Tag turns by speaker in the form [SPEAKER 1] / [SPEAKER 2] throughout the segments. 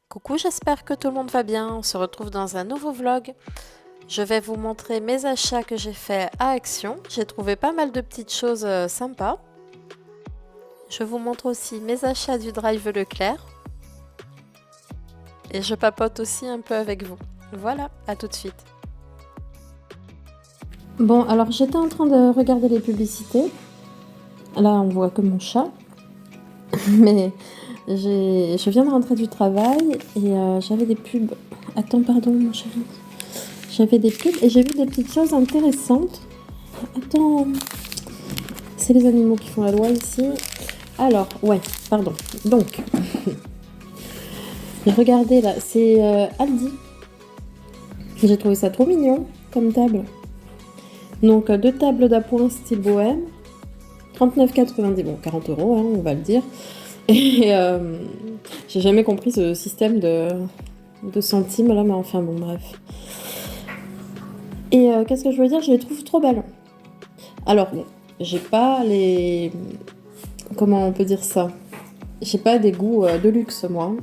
[SPEAKER 1] Coucou, j'espère que tout le monde va bien. On se retrouve dans un nouveau vlog. Je vais vous montrer mes achats que j'ai fait à Action. J'ai trouvé pas mal de petites choses sympas. Je vous montre aussi mes achats du Drive Leclerc. Et je papote aussi un peu avec vous. Voilà, à tout de suite. Bon, alors j'étais en train de regarder les publicités. Là, on voit que mon chat. Mais je viens de rentrer du travail et j'avais des pubs. Attends, pardon, mon chéri. J'avais des pubs et j'ai vu des petites choses intéressantes. Attends, c'est les animaux qui font la loi ici. Alors, ouais, pardon. Donc, regardez là, c'est Aldi. J'ai trouvé ça trop mignon comme table. Donc, 2 tables d'appoint style bohème. 39,90, bon, 40 €, hein, on va le dire. Et j'ai jamais compris ce système de centimes là, mais enfin bon, bref. Et qu'est-ce que je veux dire? Je les trouve trop belles. Alors, bon, j'ai pas les... Comment on peut dire ça? J'ai pas des goûts de luxe, moi.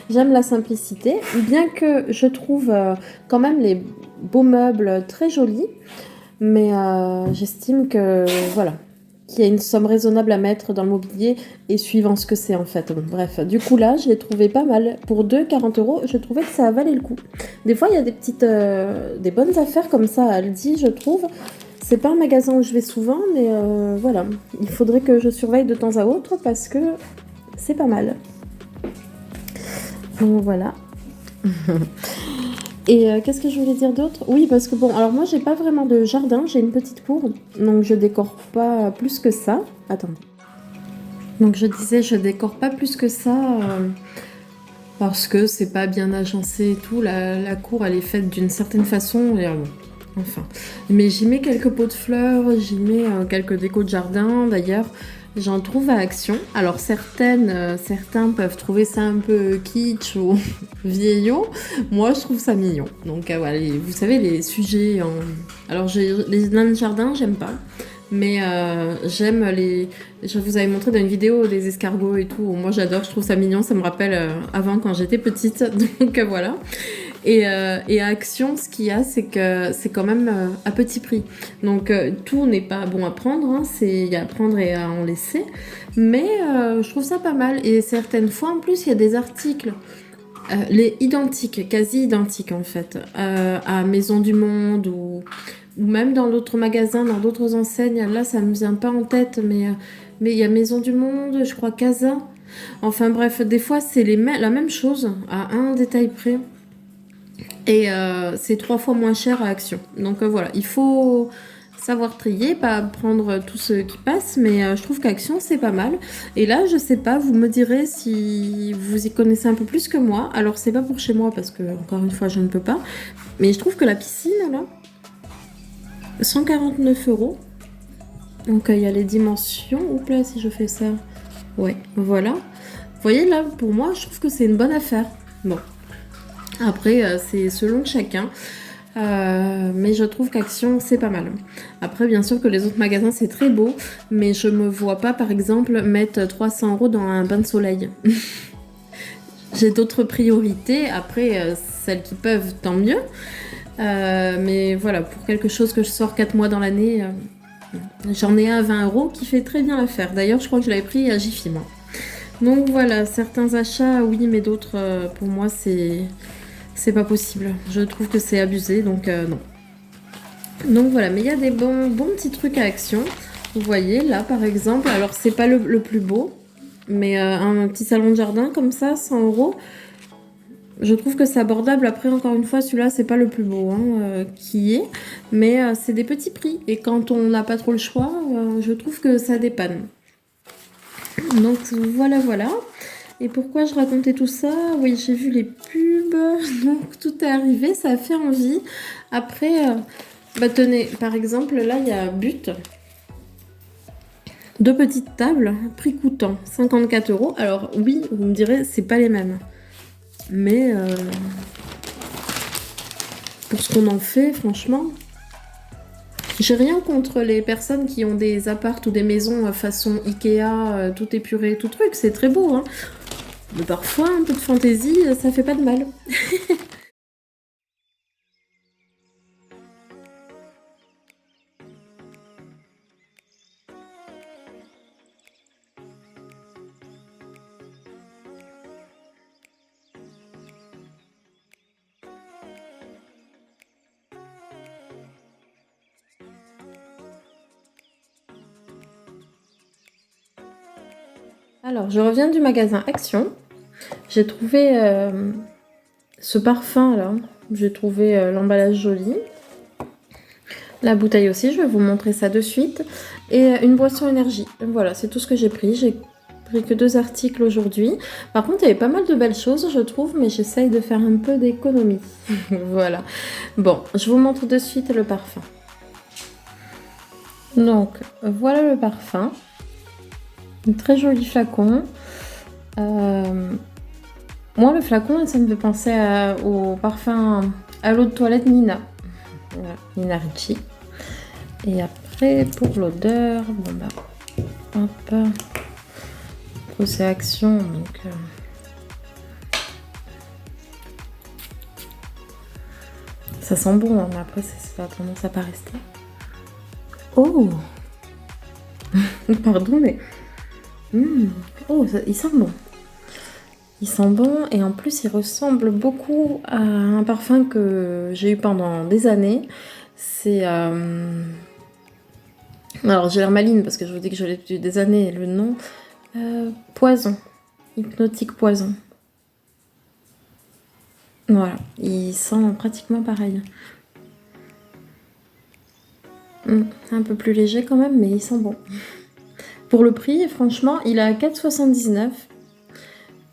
[SPEAKER 1] J'aime la simplicité, bien que je trouve quand même les beaux meubles très jolis. Mais j'estime que, voilà, qu'il y a une somme raisonnable à mettre dans le mobilier et suivant ce que c'est en fait. Bon, bref, du coup là, je l'ai trouvé pas mal. Pour 40 €, je trouvais que ça valait le coup. Des fois, il y a des petites, des bonnes affaires comme ça à Aldi, je trouve. C'est pas un magasin où je vais souvent, mais voilà. Il faudrait que je surveille de temps à autre parce que c'est pas mal. Donc voilà. Et qu'est-ce que je voulais dire d'autre? Oui, parce que bon, alors moi j'ai pas vraiment de jardin, j'ai une petite cour, donc je décore pas plus que ça. Attends. Donc je disais, je décore pas plus que ça parce que c'est pas bien agencé et tout. La cour elle est faite d'une certaine façon et enfin. Mais j'y mets quelques pots de fleurs, j'y mets quelques décos de jardin d'ailleurs. J'en trouve à Action. Alors certains peuvent trouver ça un peu kitsch ou vieillot. Moi, je trouve ça mignon. Donc voilà, vous savez, les sujets en... Alors les nains de jardin, j'aime pas. Mais j'aime les... Je vous avais montré dans une vidéo des escargots et tout. Moi, j'adore, je trouve ça mignon. Ça me rappelle avant quand j'étais petite. Donc voilà. Et à Action, ce qu'il y a, c'est que c'est quand même à petit prix. Donc tout n'est pas bon à prendre, hein. Il y a à prendre et à en laisser. Mais je trouve ça pas mal. Et certaines fois, en plus, il y a des articles les identiques, quasi identiques en fait, à Maison du Monde ou même dans d'autres magasins, dans d'autres enseignes. Là, ça me vient pas en tête, mais il y a Maison du Monde, je crois Casa. Enfin bref, des fois, c'est la même chose à un détail près. Et c'est 3 fois moins cher à Action. Donc voilà, il faut savoir trier, pas prendre tout ce qui passe, mais je trouve qu'Action c'est pas mal. Et là, je sais pas, vous me direz si vous y connaissez un peu plus que moi. Alors c'est pas pour chez moi parce que encore une fois je ne peux pas, mais je trouve que la piscine là, 149 €. Donc il y a les dimensions. Oups là, si je fais ça, ouais, voilà. Vous voyez là, pour moi, je trouve que c'est une bonne affaire. Bon. Après, c'est selon chacun. Mais je trouve qu'Action, c'est pas mal. Après, bien sûr que les autres magasins, c'est très beau. Mais je me vois pas, par exemple, mettre 300 € dans un bain de soleil. J'ai d'autres priorités. Après, celles qui peuvent, tant mieux. Mais voilà, pour quelque chose que je sors 4 mois dans l'année, j'en ai un à 20 € qui fait très bien l'affaire. D'ailleurs, je crois que je l'avais pris à Jiffy, moi. Donc voilà, certains achats, oui, mais d'autres, pour moi, c'est pas possible. Je trouve que c'est abusé, donc non. Donc voilà, mais il y a des bons petits trucs à Action. Vous voyez, là, par exemple, alors c'est pas le plus beau. Mais un petit salon de jardin comme ça, 100 €, je trouve que c'est abordable. Après, encore une fois, celui-là, c'est pas le plus beau qui est. Mais c'est des petits prix. Et quand on n'a pas trop le choix, je trouve que ça dépanne. Donc voilà, voilà. Et pourquoi je racontais tout ça? Oui, j'ai vu les pubs, donc tout est arrivé, ça a fait envie. Après, bah tenez, par exemple, là, il y a But. 2 petites tables, prix coûtant 54 €. Alors oui, vous me direz, c'est pas les mêmes. Mais pour ce qu'on en fait, franchement, j'ai rien contre les personnes qui ont des apparts ou des maisons façon Ikea, tout épuré, tout truc, c'est très beau, hein. Mais parfois, un peu de fantaisie, ça fait pas de mal. Alors, je reviens du magasin Action. J'ai trouvé ce parfum là. J'ai trouvé l'emballage joli. La bouteille aussi, je vais vous montrer ça de suite. Et une boisson énergie. Voilà, c'est tout ce que j'ai pris. J'ai pris que 2 articles aujourd'hui. Par contre, il y avait pas mal de belles choses, je trouve, mais j'essaye de faire un peu d'économie. Voilà. Bon, je vous montre de suite le parfum. Donc, voilà le parfum. Un très joli flacon. Moi, le flacon, ça me fait penser au parfum à l'eau de toilette Nina. Voilà, Nina Ricci. Et après, pour l'odeur, bon bah, hop, c'est Action, donc ça sent bon, hein, mais après, ça a tendance à pas rester. Oh, pardon, mais oh, il sent bon. Il sent bon et en plus il ressemble beaucoup à un parfum que j'ai eu pendant des années. C'est alors j'ai l'air maline parce que je vous dis que je l'ai depuis des années. Le nom Poison, Hypnotique Poison. Voilà, il sent pratiquement pareil. Un peu plus léger quand même, mais il sent bon. Pour le prix, franchement, il est à 4,79 €.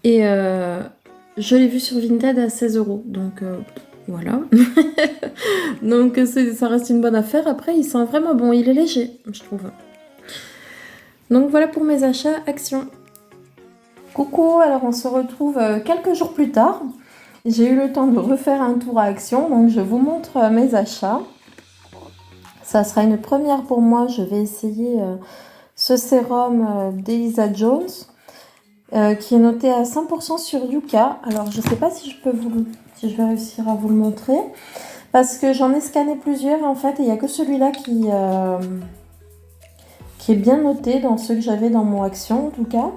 [SPEAKER 1] Et je l'ai vu sur Vinted à 16 €. Donc voilà. Donc ça reste une bonne affaire. Après, il sent vraiment bon. Il est léger, je trouve. Donc voilà pour mes achats Action. Coucou, alors on se retrouve quelques jours plus tard. J'ai eu le temps de refaire un tour à Action. Donc je vous montre mes achats. Ça sera une première pour moi. Je vais essayer ce sérum d'Elisa Jones. Qui est noté à 100% sur Yuka. Alors je sais pas si je vais réussir à vous le montrer parce que j'en ai scanné plusieurs en fait et il n'y a que celui-là qui est bien noté dans ceux que j'avais dans mon Action en tout cas.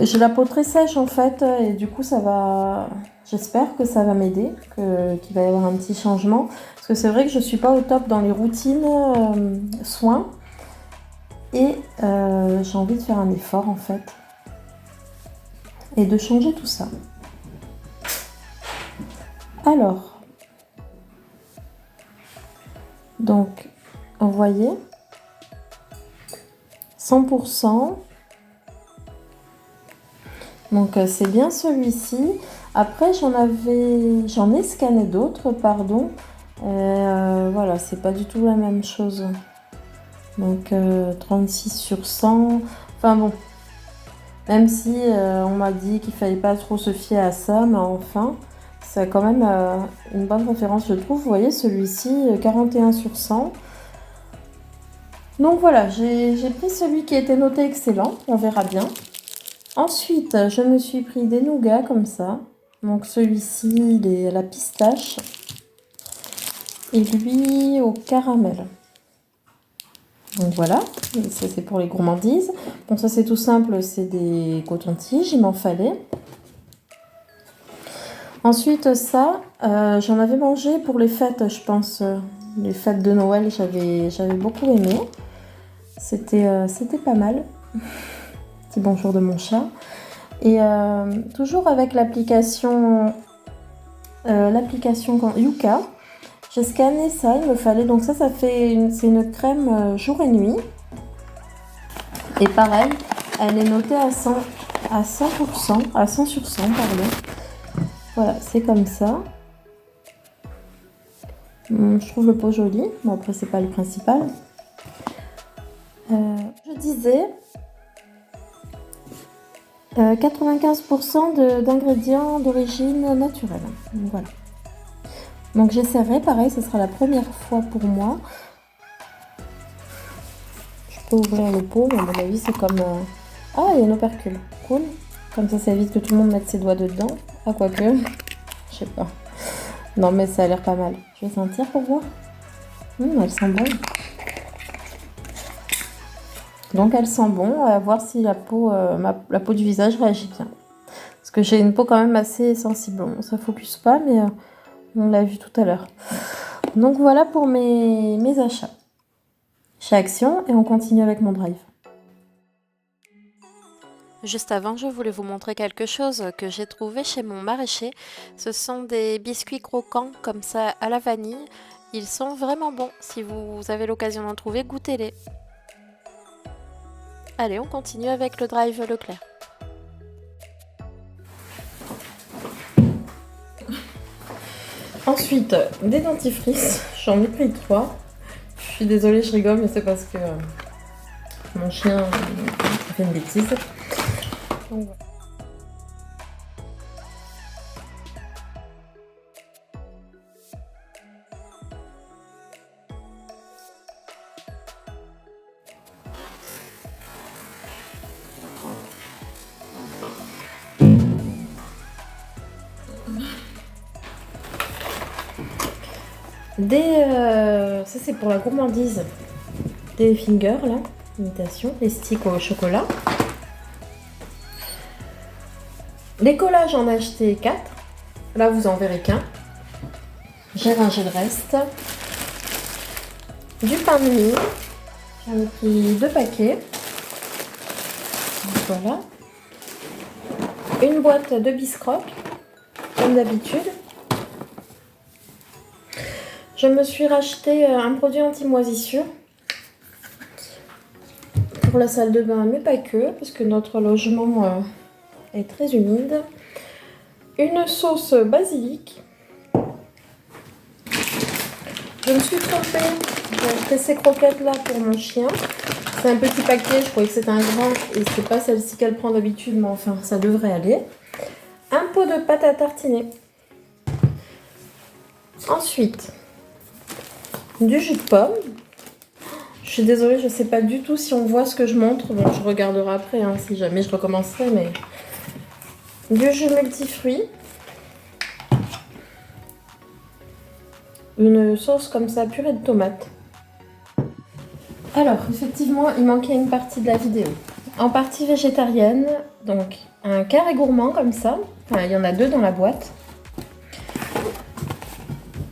[SPEAKER 1] J'ai la peau très sèche en fait et du coup j'espère que ça va m'aider, qu'il va y avoir un petit changement parce que c'est vrai que je suis pas au top dans les routines soins et j'ai envie de faire un effort en fait. Et de changer tout ça. Alors, donc, vous voyez, 100%. Donc, c'est bien celui-ci. Après, j'en ai scanné d'autres, pardon. Voilà, c'est pas du tout la même chose. Donc, 36 sur 100. Enfin bon. Même si on m'a dit qu'il fallait pas trop se fier à ça, mais enfin, c'est quand même une bonne référence, je trouve. Vous voyez, celui-ci, 41 sur 100. Donc voilà, j'ai pris celui qui était noté excellent, on verra bien. Ensuite, je me suis pris des nougats comme ça. Donc celui-ci, il est à la pistache. Et lui, au caramel. Donc voilà, ça c'est pour les gourmandises. Bon, ça c'est tout simple, c'est des cotons-tiges, il m'en fallait. Ensuite ça, j'en avais mangé pour les fêtes, je pense. Les fêtes de Noël, j'avais beaucoup aimé. C'était pas mal. petit bonjour de mon chat. Et toujours avec l'application Yuka, j'ai scanné ça, il me fallait, donc ça fait c'est une crème jour et nuit. Et pareil, elle est notée à 100%, à 100 sur 100, pardon. Voilà, c'est comme ça. Je trouve le pot joli. Bon, après, c'est pas le principal. Je disais 95% d'ingrédients d'origine naturelle. Donc, voilà. Donc j'essaierai, pareil, ce sera la première fois pour moi. Je peux ouvrir le pot, mais à mon avis, c'est comme... Ah, il y a un opercule. Cool. Comme ça évite que tout le monde mette ses doigts dedans. Ah, quoique. Je sais pas. Non, mais ça a l'air pas mal. Je vais sentir pour voir. Elle sent bon. Donc, elle sent bon. À voir si la peau du visage réagit bien. Parce que j'ai une peau quand même assez sensible. Bon, ça focus pas, mais on l'a vu tout à l'heure. Donc, voilà pour mes achats chez Action. Et on continue avec mon drive.
[SPEAKER 2] Juste avant, je voulais vous montrer quelque chose que j'ai trouvé chez mon maraîcher. Ce sont des biscuits croquants comme ça à la vanille. Ils sont vraiment bons. Si vous avez l'occasion d'en trouver, goûtez-les. Allez, on continue avec le drive Leclerc.
[SPEAKER 1] Ensuite, des dentifrices. J'en ai pris 3. Je suis désolée, je rigole, mais c'est parce que mon chien fait une bêtise. Donc, voilà. Ça c'est pour la gourmandise. Des fingers là, imitation, des sticks au chocolat. Les collages, j'en ai acheté 4. Là vous en verrez qu'un. J'ai rangé le reste. Du pain de mie. J'en ai pris 2 paquets. Donc, voilà. Une boîte de biscrocs, comme d'habitude. Je me suis racheté un produit anti-moisissure pour la salle de bain, mais pas que, parce que notre logement est très humide. Une sauce basilic. Je me suis trompée, j'ai acheté ces croquettes là pour mon chien. C'est un petit paquet, je croyais que c'était un grand et c'est pas celle-ci qu'elle prend d'habitude, mais enfin ça devrait aller. Un pot de pâte à tartiner. Ensuite, du jus de pomme. Je suis désolée, je sais pas du tout si on voit ce que je montre. Bon, je regarderai après, hein, si jamais je recommencerai, mais... Du jus multifruits. Une sauce comme ça, purée de tomates. Alors, effectivement, il manquait une partie de la vidéo. En partie végétarienne, donc un carré gourmand comme ça. Enfin, il y en a 2 dans la boîte.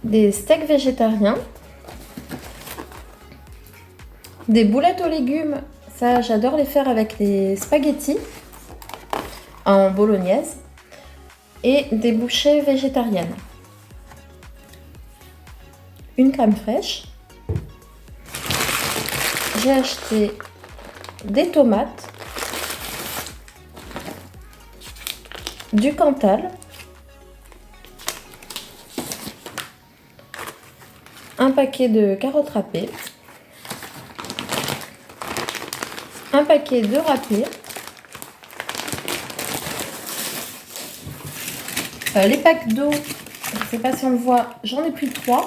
[SPEAKER 1] Des steaks végétariens. Des boulettes aux légumes, ça j'adore les faire avec les spaghettis en bolognaise. Et des bouchées végétariennes. Une crème fraîche. J'ai acheté des tomates, du Cantal, un paquet de carottes râpées, un paquet de râpés, les packs d'eau, je ne sais pas si on le voit, j'en ai pris 3.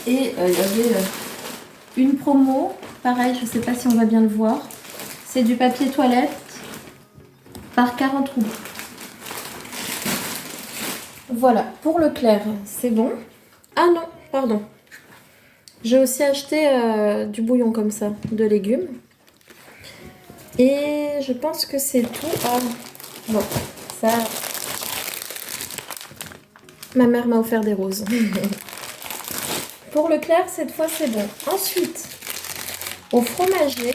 [SPEAKER 1] Et il y avait une promo, pareil, je ne sais pas si on va bien le voir. C'est du papier toilette par 40 roubles. Voilà, pour Leclerc, c'est bon. Ah non, pardon. J'ai aussi acheté du bouillon comme ça, de légumes. Et je pense que c'est tout. Ah, bon, ça... Ma mère m'a offert des roses. Pour Leclerc, cette fois, c'est bon. Ensuite, au fromager,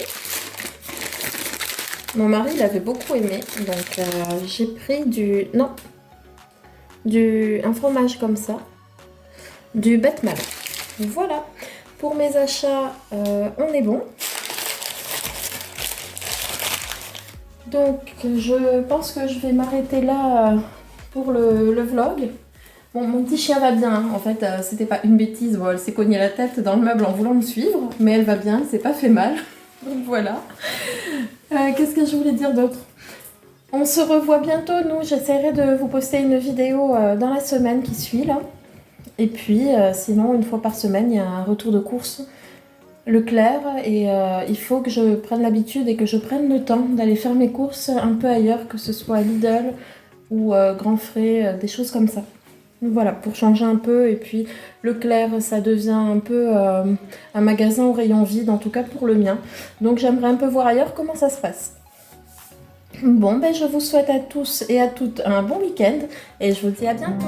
[SPEAKER 1] Mon mari l'avait beaucoup aimé, donc j'ai pris un fromage comme ça, du Batman. Voilà, pour mes achats, on est bon. Donc je pense que je vais m'arrêter là pour le vlog. Bon, mon petit chien va bien, hein. En fait, c'était pas une bêtise, bon, elle s'est cognée la tête dans le meuble en voulant me suivre, mais elle va bien, elle s'est pas fait mal. Donc voilà. Qu'est-ce que je voulais dire d'autre? On se revoit bientôt, nous, j'essaierai de vous poster une vidéo dans la semaine qui suit, là. Et puis, sinon, une fois par semaine, il y a un retour de course Leclerc, et il faut que je prenne l'habitude et que je prenne le temps d'aller faire mes courses un peu ailleurs, que ce soit Lidl ou Grand Frais, des choses comme ça. Voilà, pour changer un peu. Et puis Leclerc, ça devient un peu un magasin au rayon vide, en tout cas pour le mien. Donc j'aimerais un peu voir ailleurs comment ça se passe. Bon, ben je vous souhaite à tous et à toutes un bon week-end et je vous dis à bientôt.